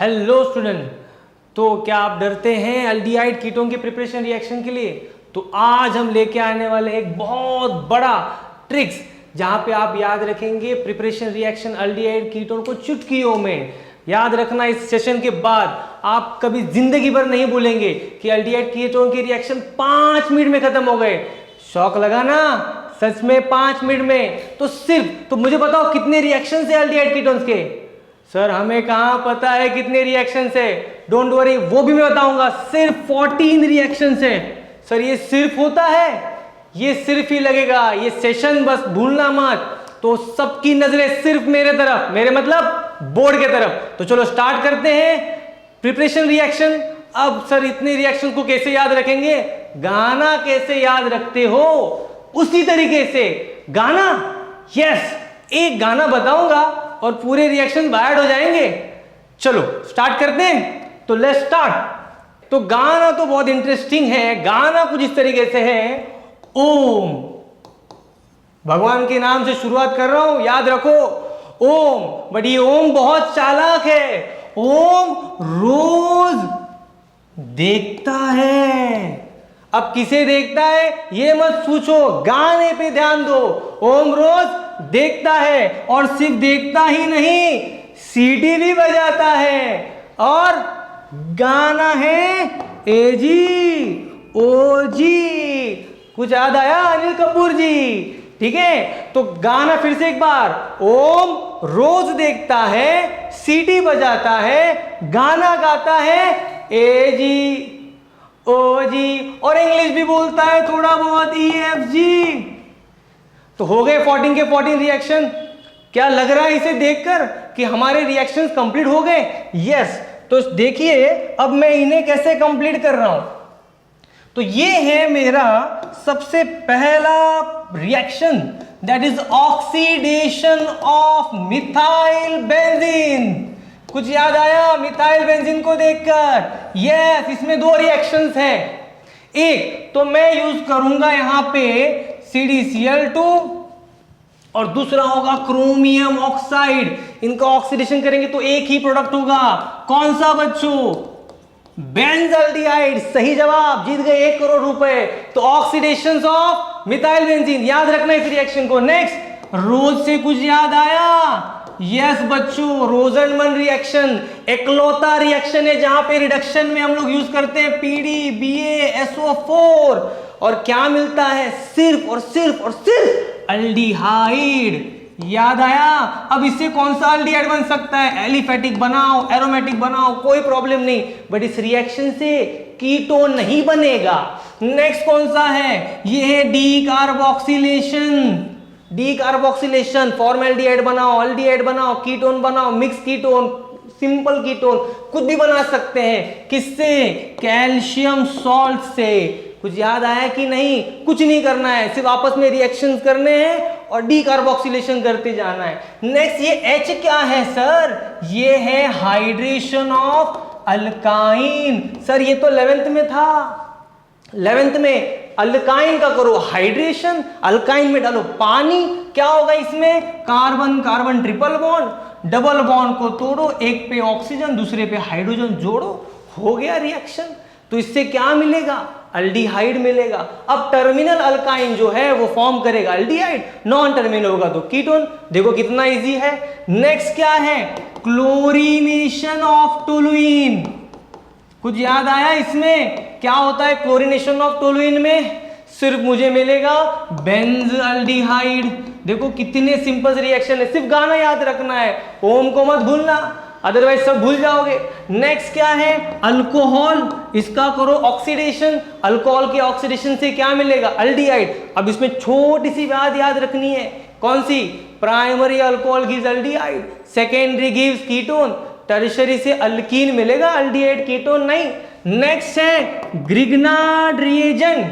Hello student. तो क्या आप डरते हैं एल्डिहाइड कीटोन के प्रिपरेशन रिएक्शन के लिए? तो आज हम लेके आने वाले हैं एक बहुत बड़ा ट्रिक्स जहां पे आप याद रखेंगे प्रिपरेशन रिएक्शन एल्डिहाइड कीटोन को चुटकियों में। याद रखना, इस सेशन के बाद आप कभी जिंदगी भर नहीं भूलेंगे कि एल्डिहाइड कीटोन के रिएक्शन 5 मिनट में खत्म हो गए। शौक लगा ना? सच में 5 मिनट में। तो मुझे बताओ कितने रिएक्शन है एल्डिहाइड कीटोन्स के? सर हमें कहाँ पता है कितने रिएक्शन है, डोंट वरी, वो भी मैं बताऊंगा। सिर्फ 14 रिएक्शन है। सर ये सिर्फ होता है? ये सिर्फ ही लगेगा, ये सेशन बस भूलना मत। तो सबकी नजरें सिर्फ मेरे तरफ, मेरे मतलब बोर्ड के तरफ। तो चलो स्टार्ट करते हैं प्रिपरेशन रिएक्शन। अब सर इतने रिएक्शन को कैसे याद रखेंगे? गाना कैसे याद रखते हो उसी तरीके से गाना। यस, एक गाना बताऊंगा और पूरे रिएक्शन बायड हो जाएंगे। चलो स्टार्ट करते हैं। तो लेट्स स्टार्ट। तो गाना तो बहुत इंटरेस्टिंग है। गाना कुछ इस तरीके से है, ओम, भगवान के नाम से शुरुआत कर रहा हूं, याद रखो ओम। बट ये ओम बहुत चालाक है। ओम रोज देखता है। अब किसे देखता है ये मत पूछो, गाने पे ध्यान दो। ओम रोज देखता है और सिर्फ देखता ही नहीं, सीटी भी बजाता है। और गाना है एजी ओजी। कुछ याद आया अनिल कपूर जी? ठीक है, तो गाना फिर से एक बार। ओम रोज देखता है, सीटी बजाता है, गाना गाता है एजी ओजी, और इंग्लिश भी बोलता है थोड़ा बहुत, EFG। तो हो गए 14 के 14 रिएक्शन। क्या लग रहा है इसे देखकर कि हमारे रिएक्शंस कंप्लीट हो गए? यस। तो देखिए अब मैं इन्हें कैसे कंप्लीट कर रहा हूं। तो ये है मेरा सबसे पहला reaction, that is oxidation of methyl benzene. कुछ याद आया मिथाइल बेंजीन को देखकर? यस, इसमें 2 रिएक्शंस हैं। एक तो मैं यूज करूंगा यहां पे CdCl2 और दूसरा होगा क्रोमियम ऑक्साइड। इनका ऑक्सीडेशन करेंगे तो एक ही प्रोडक्ट होगा। कौन सा बच्चों? बेंजल्डिहाइड। सही जवाब, जीत गए 1 करोड़ रुपए। तो ऑक्सीडेशन ऑफ मिथाइल बेंजीन, याद रखना इस रिएक्शन को। नेक्स्ट, रोज से कुछ याद आया? यस बच्चों, रोजनमन रिएक्शन एकलौता रिएक्शन है जहां पे रिडक्शन में हम लोग यूज करते हैं PDBA SO4 और क्या मिलता है? सिर्फ और सिर्फ और सिर्फ अल्डिहाइड। याद आया? अब इससे कौन सा अल्डिहाइड बन सकता है? एलिफेटिक बनाओ, एरोमेटिक बनाओ, कोई प्रॉब्लम नहीं, बट इस रिएक्शन से कीटोन नहीं बनेगा। नेक्स्ट कौन सा है? ये है D carboxylation. D carboxylation, formaldehyde बनाओ, अल्डिहाइड बनाओ, कीटोन बनाओ, मिक्स कीटोन, सिंपल कीटोन, कुछ भी बना सकते हैं। किससे? कैल्शियम सॉल्ट से। कुछ याद आया कि नहीं? कुछ नहीं करना है, सिर्फ आपस में रिएक्शंस करने हैं और डी कार्बोक्सिलेशन करते जाना है। नेक्स्ट, ये H क्या है सर? ये है हाइड्रेशन ऑफ अल्काइन। सर ये तो 11th में था। 11th में अल्काइन का करो हाइड्रेशन, अल्काइन में डालो पानी, क्या होगा इसमें? Carbon carbon triple bond, double bond को तोड़ो, एक पे ऑक्सीजन दूसरे पे हाइड्रोजन जोड़ो, हो गया रिएक्शन। तो इससे क्या मिलेगा? अल्डिहाइड मिलेगा। अब टर्मिनल अल्काइन जो है वो फॉर्म करेगा अल्डिहाइड, नॉन टर्मिनल होगा तो कीटोन। देखो कितना इजी है। नेक्स्ट क्या है? Chlorination of toluene. कुछ याद आया इसमें? क्या होता है क्लोरीनेशन ऑफ टोलुइन में? सिर्फ मुझे मिलेगा बेंजल्डिहाइड। देखो कितने सिंपल रिएक्शन है, सिर्फ गाना याद रखना है, ओम को मत भूलना, अदरवाइज सब भूल जाओगे। नेक्स्ट क्या है? अल्कोहल। इसका करो ऑक्सीडेशन, अल्कोहल के ऑक्सीडेशन से क्या मिलेगा? अल्डिहाइड। अब इसमें छोटी सी बात याद रखनी है, कौन सी? Primary alcohol gives aldehyde, secondary gives ketone, tertiary से अल्कीन मिलेगा, अल्डिहाइड कीटोन नहीं। नेक्स्ट है ग्रिग्नार्ड रिएजेंट।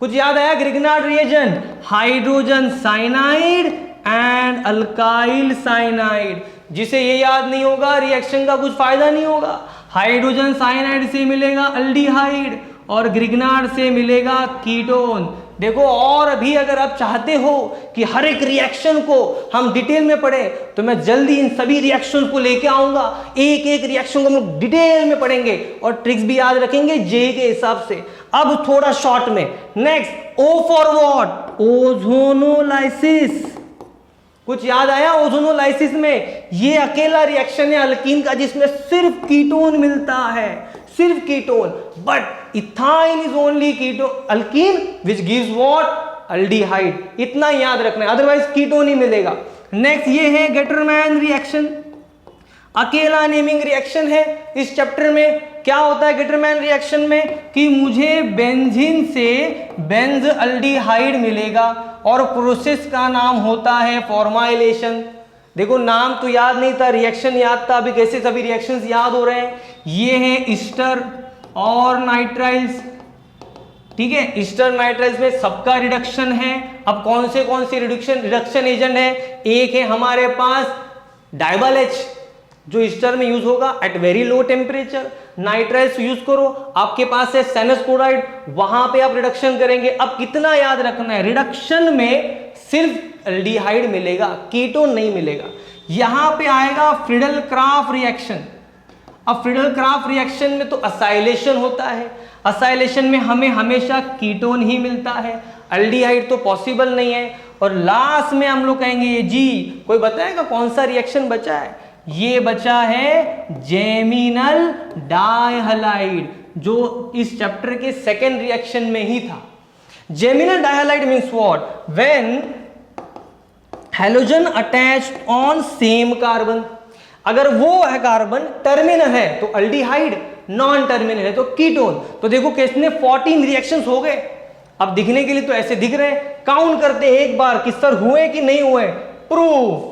कुछ याद आया? Grignard reagent, hydrogen cyanide and alkyl cyanide. जिसे ये याद नहीं होगा रिएक्शन का कुछ फायदा नहीं होगा। हाइड्रोजन साइनाइड से मिलेगा अल्डिहाइड और ग्रिग्नार्ड से मिलेगा कीटोन। देखो, और अभी अगर आप चाहते हो कि हर एक रिएक्शन को हम डिटेल में पढ़ें तो मैं जल्दी इन सभी रिएक्शन को लेके आऊंगा, एक एक रिएक्शन को हम लोग डिटेल में पढ़ेंगे और ट्रिक्स भी याद रखेंगे जेई के हिसाब से। अब थोड़ा शॉर्ट में, next, O for what? Ozonolysis. कुछ याद आया? ओजोनोलाइसिस में ये अकेला रिएक्शन है अल्कीन का जिसमें सिर्फ कीटोन मिलता है, सिर्फ ketone, but ethyne is only ketone alkyne which gives what? Aldehyde. इतना याद रखना है, अदरवाइज कीटोन ही मिलेगा। नेक्स्ट ये है गेटरमैन रिएक्शन, अकेला नेमिंग रिएक्शन है इस चैप्टर में। क्या होता है गेटरमैन रिएक्शन में कि मुझे बेंजीन से बेंज एल्डिहाइड मिलेगा और प्रोसेस का नाम होता है फॉर्माइलेशन। देखो, नाम तो याद नहीं था, रिएक्शन याद था, अभी कैसे सभी रिएक्शंस याद हो रहे हैं। ये है ईस्टर और नाइट्राइल्स, ठीक है। ईस्टर नाइट्राइल्स में सबका रिडक्शन है। अब कौन से रिडक्शन एजेंट है? एक है हमारे पास डाइबल एच जो ईस्टर में यूज होगा at very low temperature. Nitriles use करो, आपके पास है सैनस क्लोराइड, वहां पे आप रिडक्शन करेंगे। अब कितना याद रखना है, रिडक्शन में सिर्फ एल्डिहाइड मिलेगा, कीटोन नहीं मिलेगा। यहां पे आएगा फ्रीडल क्राफ्ट रिएक्शन। अब फ्रीडल क्राफ्ट रिएक्शन में तो असाइलेशन होता है, असाइलेशन में हमें हमेशा कीटोन ही मिलता है, एल्डिहाइड तो पॉसिबल नहीं है। और लास्ट में हम लोग कहेंगे ये जी, कोई बताएगा कौन सा रिएक्शन बचा है? ये बचा है जेमिनल डाइहलाइड, जो इस चैप्टर के सेकेंड रिएक्शन में ही था। Geminal dihalide means what? When halogen attached on same carbon. अगर वो है कार्बन टर्मिनल है तो एल्डिहाइड, नॉन टर्मिनल है तो कीटोन। तो देखो कितने 14 रिएक्शंस हो गए। अब दिखने के लिए तो ऐसे दिख रहे हैं, काउंट करते हैं एक बार कि सर हुए कि नहीं हुए, प्रूफ,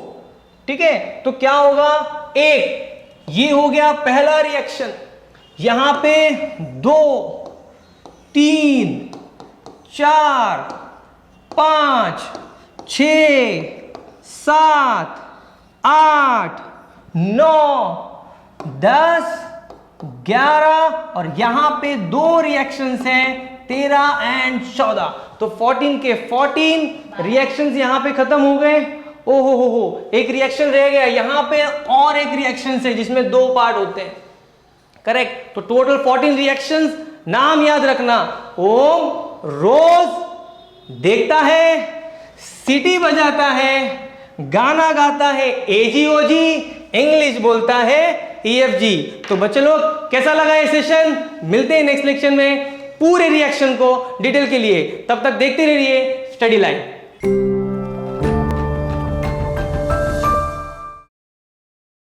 ठीक है। तो क्या होगा? एक, ये हो गया पहला रिएक्शन। यहां पे 2, 3, 4, 5, 6, 7, 8, 9, 10, 11 और यहां पे 2 रिएक्शंस हैं 13 एंड 14। तो 14 के 14 रिएक्शंस यहां पे खत्म हो गए। ओहो हो, एक रिएक्शन रह गया यहां पे, और एक रिएक्शन है जिसमें 2 पार्ट होते हैं, करेक्ट। तो टोटल 14 रिएक्शंस। नाम याद रखना, ओम रोज देखता है, सीटी बजाता है, गाना गाता है एजीओजी, इंग्लिश बोलता है ईएफजी। तो बच्चे लोग कैसा लगा ये सेशन? मिलते हैं नेक्स्ट लेक्चर में पूरे रिएक्शन को डिटेल के लिए। तब तक देखते रहिए स्टडी लाइन।